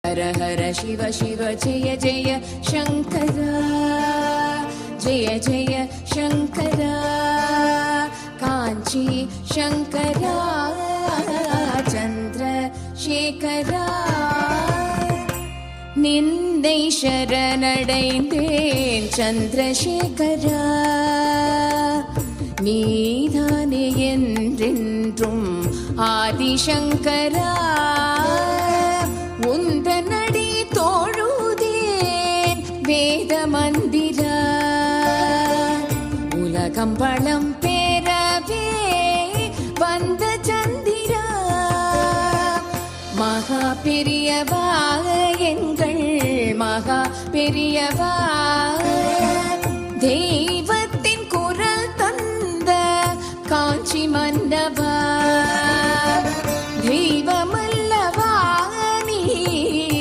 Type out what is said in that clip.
हर हर शिव शिव जय जय शङ्करा जय जय शङ्करा काञ्ची शङ्करा चन्द्रशेखरा निन्दै शरणடைந்தேன் சந்திரசேகரா நீதானே என்றென்றும் ஆதிசங்கரா உந்தனடி தோழுதேன் வேத மந்திரா உலகம் பழம் பேரவே வந்த சந்திரா மகா பெரியவா எங்கள் மகா பெரியவா